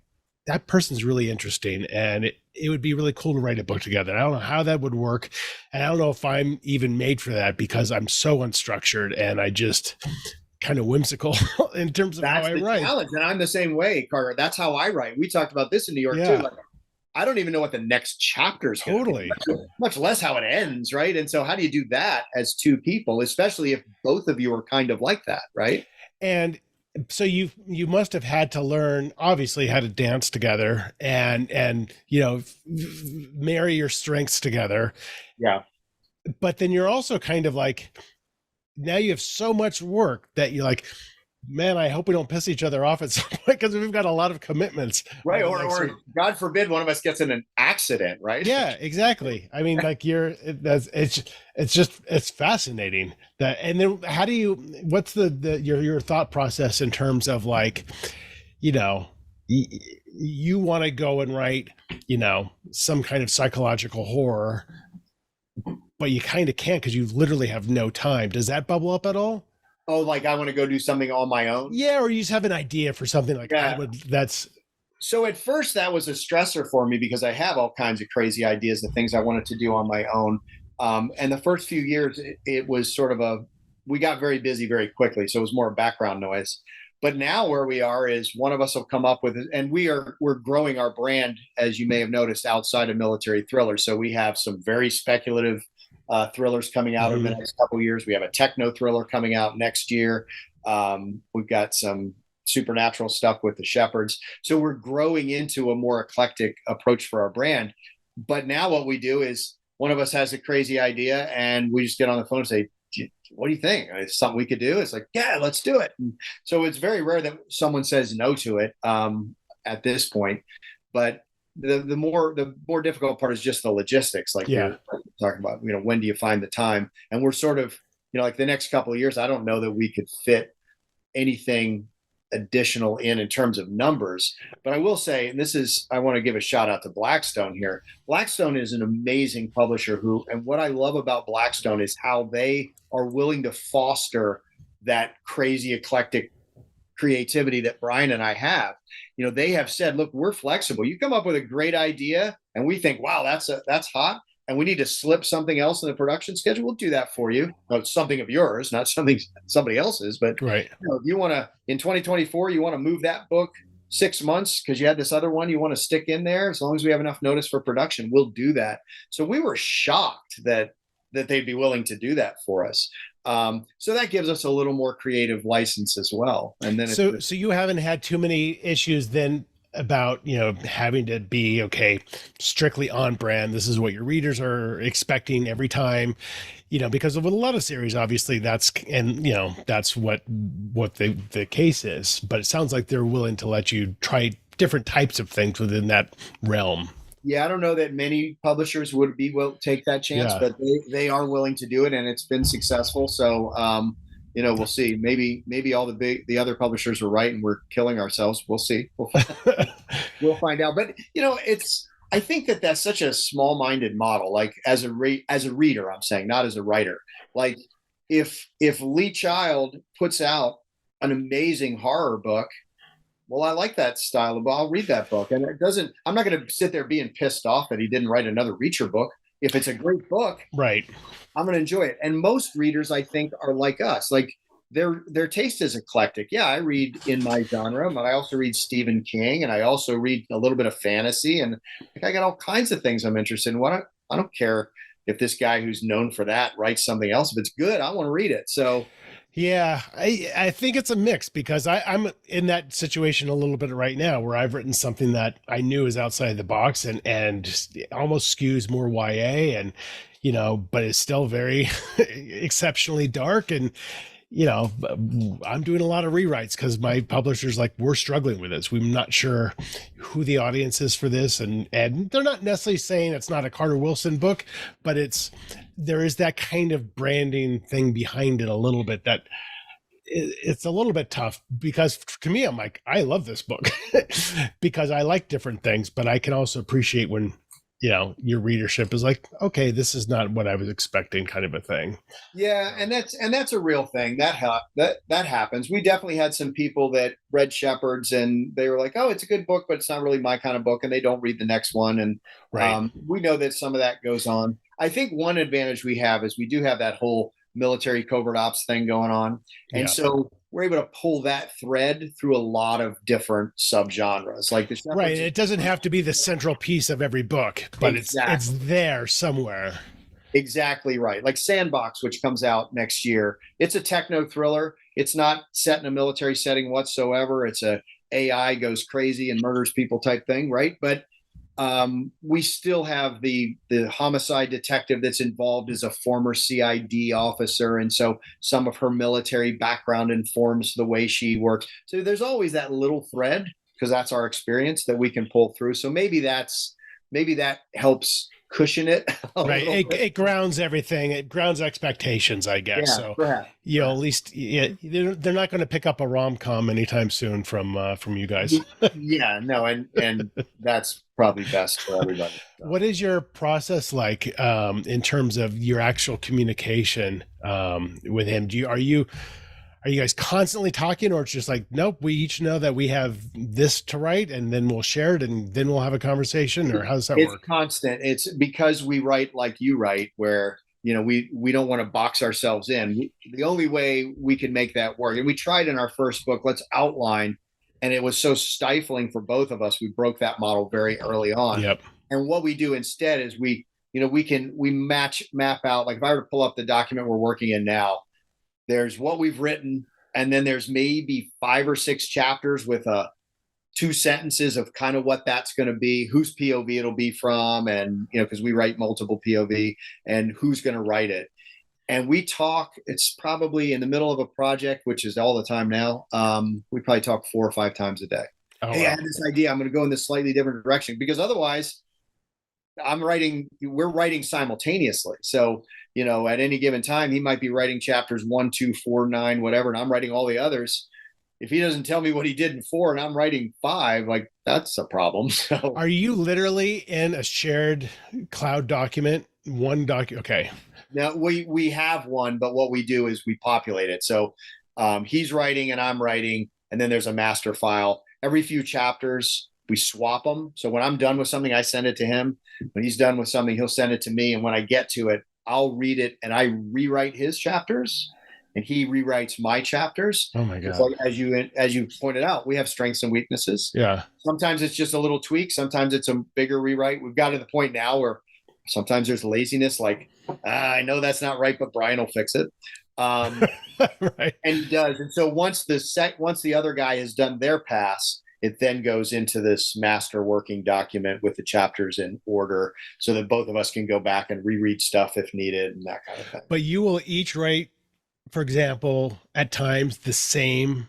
Speaker 1: that person's really interesting, and it would be really cool to write a book together. I don't know how that would work, and I don't know if I'm even made for that, because I'm so unstructured and I just kind of whimsical in terms of how I write.
Speaker 2: Challenge. And I'm the same way, Carter. That's how I write. We talked about this in New York too. Like, I don't even know what the next chapter is going to be, much less how it ends, right? And so how do you do that as 2 people, especially if both of you are kind of like that, right?
Speaker 1: And so you must have had to learn, obviously, how to dance together and marry your strengths together.
Speaker 2: Yeah.
Speaker 1: But then you're also kind of like, now you have so much work that you're like, man, I hope we don't piss each other off at some point, because we've got a lot of commitments.
Speaker 2: Right. Or God forbid one of us gets in an accident, right?
Speaker 1: Yeah, exactly. I mean, like it's fascinating that. And then what's your thought process in terms of like, you want to go and write, some kind of psychological horror, but you kind of can't, because you literally have no time. Does that bubble up at all?
Speaker 2: Oh, like I want to go do something on my own?
Speaker 1: Yeah, or you just have an idea for something like that.
Speaker 2: So at first that was a stressor for me, because I have all kinds of crazy ideas and things I wanted to do on my own. And the first few years, it was sort of we got very busy very quickly. So it was more background noise. But now where we are is one of us will come up with it, and we're growing our brand, as you may have noticed, outside of military thrillers. So we have some very speculative thrillers coming out in the next couple of years. We have a techno thriller coming out next year. We've got some supernatural stuff with the Shepherds. So we're growing into a more eclectic approach for our brand. But now what we do is one of us has a crazy idea, and we just get on the phone and say, what do you think? It's something we could do. It's like, yeah, let's do it. And so it's very rare that someone says no to it at this point. But the more difficult part is just the logistics, like you're talking about, when do you find the time? And we're sort of, like the next couple of years, I don't know that we could fit anything additional in terms of numbers. But I will say, and I want to give a shout out to Blackstone here. Blackstone is an amazing publisher and what I love about Blackstone is how they are willing to foster that crazy eclectic creativity that Brian and I have. They have said, look, we're flexible. You come up with a great idea and we think, wow, that's hot, and we need to slip something else in the production schedule, we'll do that for you. No, it's something of yours, not something somebody else's. But
Speaker 1: right.
Speaker 2: If you want to, in 2024, you want to move that book 6 months because you had this other one you want to stick in there, as long as we have enough notice for production, we'll do that. So we were shocked that they'd be willing to do that for us. So that gives us a little more creative license as well. And then
Speaker 1: so you haven't had too many issues then about having to be strictly on brand. This is what your readers are expecting every time, because of a lot of series, obviously that's what the case is. But it sounds like they're willing to let you try different types of things within that realm.
Speaker 2: Yeah, I don't know that many publishers would take that chance, but they are willing to do it, and it's been successful. So, we'll see. Maybe all the other publishers are right, and we're killing ourselves. We'll see. We'll find out. But I think that's such a small-minded model. Like as a reader, I'm saying, not as a writer. Like if Lee Child puts out an amazing horror book, well, I like that style of book. I'll read that book. And I'm not going to sit there being pissed off that he didn't write another Reacher book. If it's a great book,
Speaker 1: right,
Speaker 2: I'm going to enjoy it. And most readers, I think, are like us. Like their taste is eclectic. Yeah, I read in my genre, but I also read Stephen King, and I also read a little bit of fantasy. And I got all kinds of things I'm interested in. I don't care if this guy who's known for that writes something else. If it's good, I want to read it. So
Speaker 1: yeah, I think it's a mix, because I'm in that situation a little bit right now where I've written something that I knew is outside the box and almost skews more YA, and but it's still very exceptionally dark. And I'm doing a lot of rewrites because my publisher's like, we're struggling with this. We're not sure who the audience is for this. And they're not necessarily saying it's not a Carter Wilson book, but there is that kind of branding thing behind it a little bit that it's a little bit tough, because to me, I'm like, I love this book because I like different things, but I can also appreciate when your readership is like, okay, this is not what I was expecting, kind of a thing.
Speaker 2: Yeah, and that's a real thing. That happens. We definitely had some people that read Shepherds and they were like, oh, it's a good book, but it's not really my kind of book, and they don't read the next one. And
Speaker 1: right.
Speaker 2: We know that some of that goes on. I think one advantage we have is we do have that whole military covert ops thing going on. And so we're able to pull that thread through a lot of different subgenres. Like
Speaker 1: right. It doesn't have to be the central piece of every book, but it's there somewhere.
Speaker 2: Exactly right. Like Sandbox, which comes out next year. It's a techno thriller. It's not set in a military setting whatsoever. It's a AI goes crazy and murders people type thing, right? But we still have the homicide detective that's involved as a former CID officer, and so some of her military background informs the way she works. So there's always that little thread, because that's our experience, that we can pull through. So maybe that helps cushion it.
Speaker 1: Right. It grounds everything. It grounds expectations, I guess.
Speaker 2: Yeah,
Speaker 1: so
Speaker 2: perhaps.
Speaker 1: at least they're not going to pick up a rom-com anytime soon from you guys.
Speaker 2: Yeah, no, and that's probably best for everybody. So.
Speaker 1: What is your process like in terms of your actual communication with him? Are you guys constantly talking, or it's just like, nope, we each know that we have this to write and then we'll share it and then we'll have a conversation, or how does that work?
Speaker 2: It's constant. It's because we write like you write, where, we don't want to box ourselves in. The only way we can make that work, and we tried in our first book, let's outline, and it was so stifling for both of us. We broke that model very early on.
Speaker 1: Yep.
Speaker 2: And what we do instead is we map out, like if I were to pull up the document we're working in now, there's what we've written, and then there's maybe 5 or 6 chapters with 2 sentences of kind of what that's going to be, whose POV it'll be from, and because we write multiple POV, and who's going to write it. And we talk. It's probably in the middle of a project, which is all the time now. We probably talk 4 or 5 times a day.
Speaker 1: Oh,
Speaker 2: hey,
Speaker 1: wow.
Speaker 2: I had this idea. I'm going to go in this slightly different direction, because otherwise, we're writing simultaneously. So, at any given time, he might be writing chapters 1, 2, 4, 9, whatever, and I'm writing all the others. if he doesn't tell me what he did in 4 and I'm writing 5, like that's a problem. So
Speaker 1: Are you literally in a shared cloud document? One okay.
Speaker 2: now we have one, but what we do is we populate it. So he's writing and I'm writing, and then there's a master file. Every few chapters, we swap them. So when I'm done with something, I send it to him. When he's done with something, he'll send it to me. And when I get to it, I'll read it and I rewrite his chapters, and he rewrites my chapters.
Speaker 1: Oh my God!
Speaker 2: So as you pointed out, we have strengths and weaknesses.
Speaker 1: Yeah.
Speaker 2: Sometimes it's just a little tweak. Sometimes it's a bigger rewrite. We've got to the point now where sometimes there's laziness. Like I know that's not right, but Brian will fix it.
Speaker 1: Right.
Speaker 2: And he does. And so once the other guy has done their pass, it then goes into this master working document with the chapters in order, so that both of us can go back and reread stuff if needed and that kind of thing.
Speaker 1: But you will each write, for example, at times the same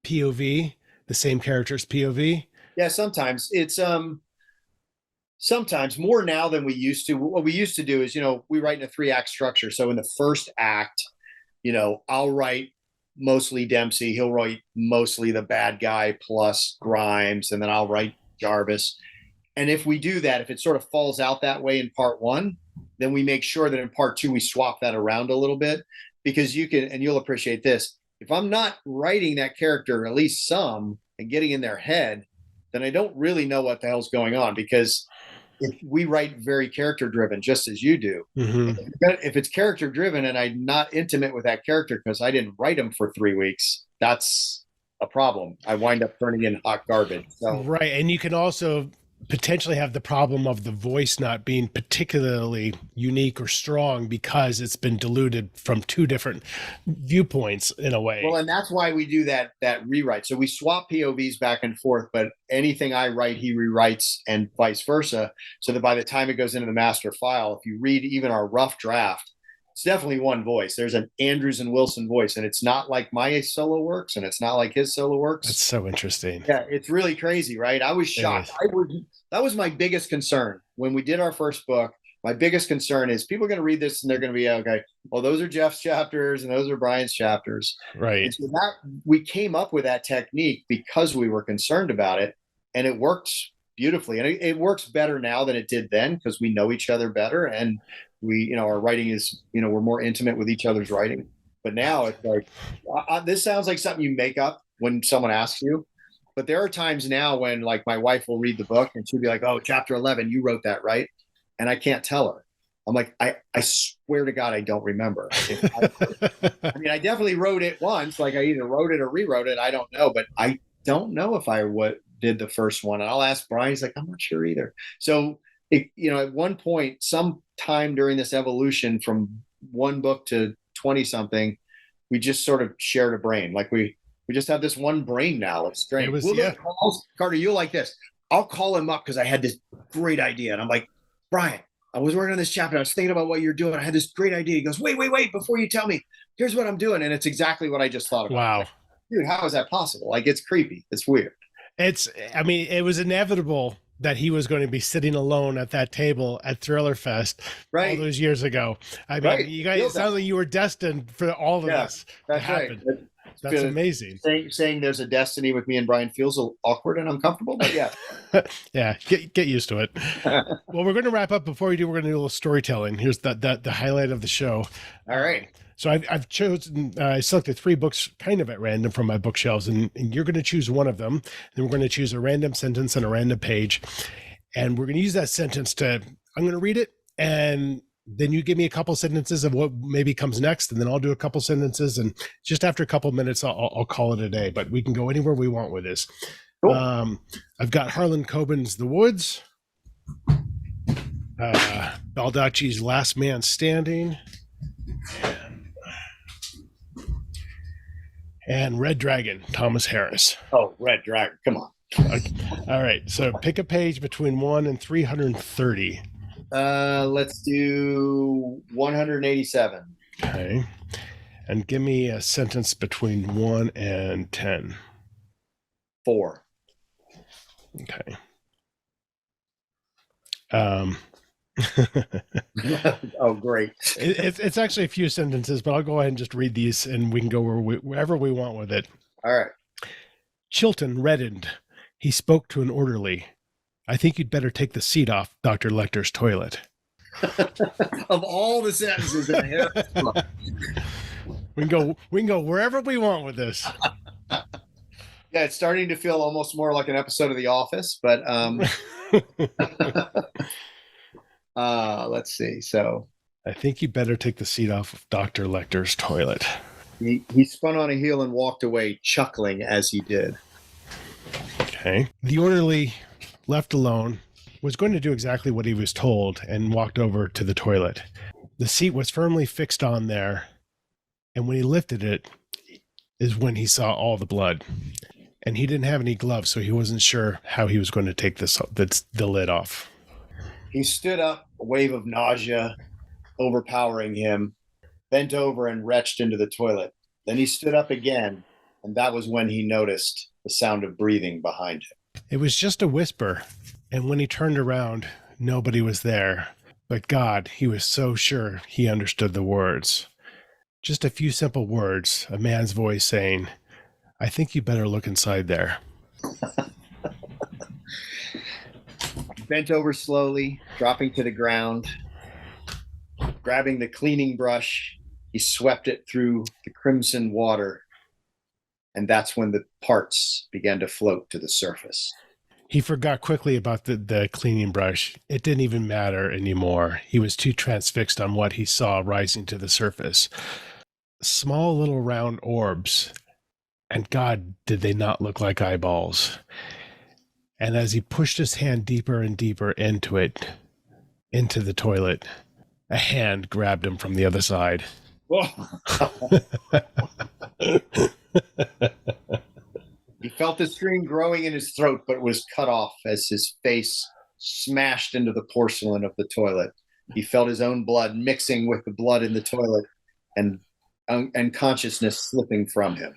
Speaker 1: POV, the same character's POV.
Speaker 2: Yeah, sometimes it's sometimes more now than we used to. What we used to do is, we write in a 3-act structure. So in the first act, I'll write mostly Dempsey. He'll write mostly the bad guy plus Grimes, and then I'll write Jarvis. And if we do that, if it sort of falls out that way in part 1, then we make sure that in part 2 we swap that around a little bit, because you'll appreciate this. If I'm not writing that character, at least some, and getting in their head, then I don't really know what the hell's going on, because if we write very character driven, just as you do, if it's character driven and I'm not intimate with that character because I didn't write him for 3 weeks, that's a problem. I wind up turning in hot garbage. So.
Speaker 1: Right. And you can also potentially have the problem of the voice not being particularly unique or strong because it's been diluted from 2 different viewpoints in a way.
Speaker 2: Well, and that's why we do that rewrite. So we swap POVs back and forth, but anything I write, he rewrites, and vice versa. So that by the time it goes into the master file, if you read even our rough draft, it's definitely one voice. There's an Andrews and Wilson voice, and it's not like my solo works, and it's not like his solo works.
Speaker 1: That's so interesting.
Speaker 2: Yeah, it's really crazy, right? I was shocked. That was my biggest concern when we did our first book. My biggest concern is people are going to read this and they're going to be, okay, well, those are Jeff's chapters and those are Brian's chapters.
Speaker 1: Right.
Speaker 2: And so we came up with that technique because we were concerned about it, and it works beautifully. And it works better now than it did then, because we know each other better, and we, our writing is, we're more intimate with each other's writing. But now it's like, this sounds like something you make up when someone asks you. But there are times now when, like, my wife will read the book and she'll be like, oh, chapter 11, you wrote that, right? And I can't tell her. I'm like, I swear to God, I don't remember. I mean, I definitely wrote it once. Like, I either wrote it or rewrote it. I don't know. But I don't know if I did the first one. And I'll ask Brian. He's like, I'm not sure either. So, at one point, sometime during this evolution from one book to 20-something, we just sort of shared a brain. Like, we just have this one brain now. It's strange. Carter, you'll like this. I'll call him up because I had this great idea. And I'm like, Brian, I was working on this chapter. I was thinking about what you're doing. I had this great idea. He goes, wait, before you tell me, here's what I'm doing. And it's exactly what I just thought about.
Speaker 1: Wow.
Speaker 2: Like, dude, how is that possible? Like, it's creepy. It's weird.
Speaker 1: It was inevitable that he was going to be sitting alone at that table at Thriller Fest all those years ago. I mean, you guys, it sounds like you were destined for all of this to happen. Right. That's amazing.
Speaker 2: Saying there's a destiny with me and Brian feels a little awkward and uncomfortable, but yeah.
Speaker 1: Yeah, get used to it. Well, we're going to wrap up. Before we do, we're going to do a little storytelling. Here's the highlight of the show.
Speaker 2: All right.
Speaker 1: So I've chosen, I selected 3 books kind of at random from my bookshelves, and you're going to choose one of them. Then we're going to choose a random sentence and a random page. And we're going to use that sentence I'm going to read it, and then you give me a couple sentences of what maybe comes next, and then I'll do a couple sentences, and just after a couple minutes, I'll call it a day. But we can go anywhere we want with this. Cool. I've got Harlan Coben's The Woods, Baldacci's Last Man Standing, and Red Dragon, Thomas Harris.
Speaker 2: Oh, Red Dragon, come on.
Speaker 1: Okay. All right, so pick a page between 1 and 330.
Speaker 2: Let's do 187.
Speaker 1: Okay. And give me a sentence between 1 and 10.
Speaker 2: 4.
Speaker 1: Okay.
Speaker 2: Oh, great.
Speaker 1: It's actually a few sentences, but I'll go ahead and just read these, and we can go wherever we want with it.
Speaker 2: All right.
Speaker 1: Chilton reddened. He spoke to an orderly. I think you'd better take the seat off Dr. Lecter's toilet.
Speaker 2: Of all the sentences in Harris' book.
Speaker 1: We can go wherever we want with this.
Speaker 2: Yeah, it's starting to feel almost more like an episode of The Office, but let's see. So
Speaker 1: I think you better take the seat off of Dr. Lecter's toilet.
Speaker 2: He spun on a heel and walked away, chuckling as he did.
Speaker 1: Okay. The orderly, left alone, was going to do exactly what he was told and walked over to the toilet. The seat was firmly fixed on there, and when he lifted it is when he saw all the blood. And he didn't have any gloves, so he wasn't sure how he was going to take the lid off.
Speaker 2: He stood up, a wave of nausea overpowering him, bent over and retched into the toilet. Then he stood up again, and that was when he noticed the sound of breathing behind him.
Speaker 1: It was just a whisper, and when he turned around, nobody was there. But God, he was so sure he understood the words. Just a few simple words, a man's voice saying, I think you better look inside there.
Speaker 2: Bent over slowly, dropping to the ground. Grabbing the cleaning brush, he swept it through the crimson water. And that's when the parts began to float to the surface.
Speaker 1: He forgot quickly about the cleaning brush. It didn't even matter anymore. He was too transfixed on what he saw rising to the surface. Small little round orbs. And God, did they not look like eyeballs. And as he pushed his hand deeper and deeper into it, into the toilet, a hand grabbed him from the other side.
Speaker 2: He felt the string growing in his throat, but was cut off as his face smashed into the porcelain of the toilet. He felt his own blood mixing with the blood in the toilet and consciousness slipping from him.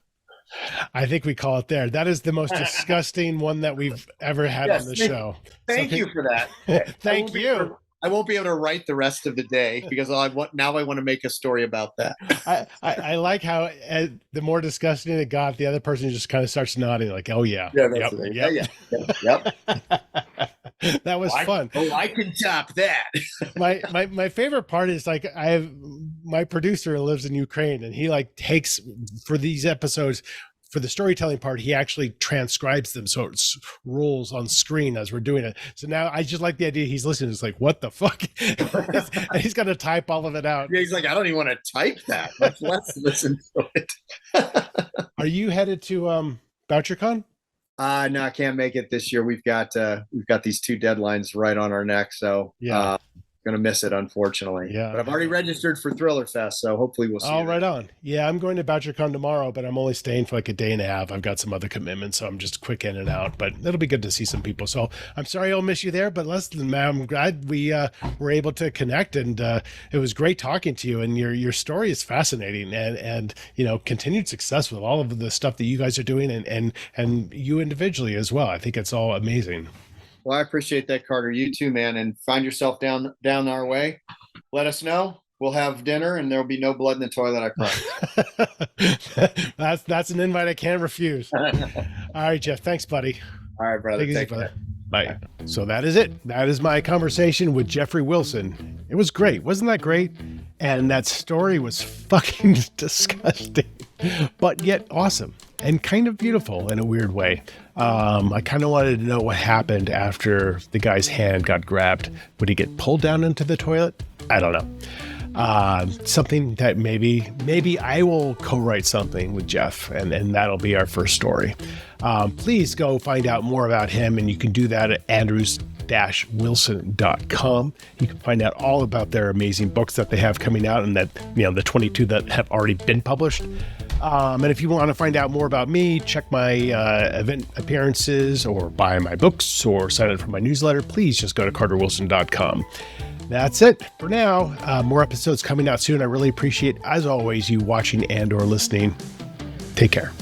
Speaker 1: I think we call it there. That is the most disgusting one that we've ever had on the show.
Speaker 2: Thank you for that.
Speaker 1: Thank you.
Speaker 2: I won't be able to write the rest of the day because I want to make a story about that.
Speaker 1: I like how the more disgusting it got, the other person just kind of starts nodding like, oh yeah.
Speaker 2: Yep.
Speaker 1: That was fun.
Speaker 2: I can top that.
Speaker 1: my favorite part is like I have my producer lives in Ukraine and he like takes for these episodes for the storytelling part, he actually transcribes them so it rolls on screen as we're doing it. So now I just like the idea he's listening. It's like, what the fuck? And he's got to type all of it out.
Speaker 2: Yeah, he's like, I don't even want to type that. Let's listen to it.
Speaker 1: Are you headed to BoucherCon?
Speaker 2: No, I can't make it this year. We've got these two deadlines right on our neck, so
Speaker 1: yeah.
Speaker 2: Gonna miss it, unfortunately.
Speaker 1: Yeah,
Speaker 2: but I've already registered for Thriller Fest, so hopefully we'll see.
Speaker 1: Oh, right on. Yeah, I'm going to BoucherCon tomorrow, but I'm only staying for like a day and a half. I've got some other commitments, so I'm just quick in and out. But it'll be good to see some people. So I'm sorry I'll miss you there, but listen, I'm glad we were able to connect, and it was great talking to you. And your story is fascinating, and you know, continued success with all of the stuff that you guys are doing, and you individually as well. I think it's all amazing.
Speaker 2: Well, I appreciate that, Carter. You too, man. And find yourself down our way. Let us know. We'll have dinner, and there'll be no blood in the toilet, I
Speaker 1: promise. That's an invite I can't refuse. All right, Jeff. Thanks, buddy.
Speaker 2: All right, brother.
Speaker 1: Take it easy, brother. Bye. So that is it. That is my conversation with Jeffrey Wilson. It was great. Wasn't that great? And that story was fucking disgusting, but yet awesome and kind of beautiful in a weird way. I kind of wanted to know what happened after the guy's hand got grabbed. Would he get pulled down into the toilet? I don't know. Something that maybe I will co-write something with Jeff, and that'll be our first story. Please go find out more about him, and you can do that at andrews-wilson.com. You can find out all about their amazing books that they have coming out, and that, you know, the 22 that have already been published. And if you want to find out more about me, check my event appearances, or buy my books, or sign up for my newsletter, please just go to carterwilson.com. That's it for now. More episodes coming out soon. I really appreciate, as always, you watching and or listening. Take care.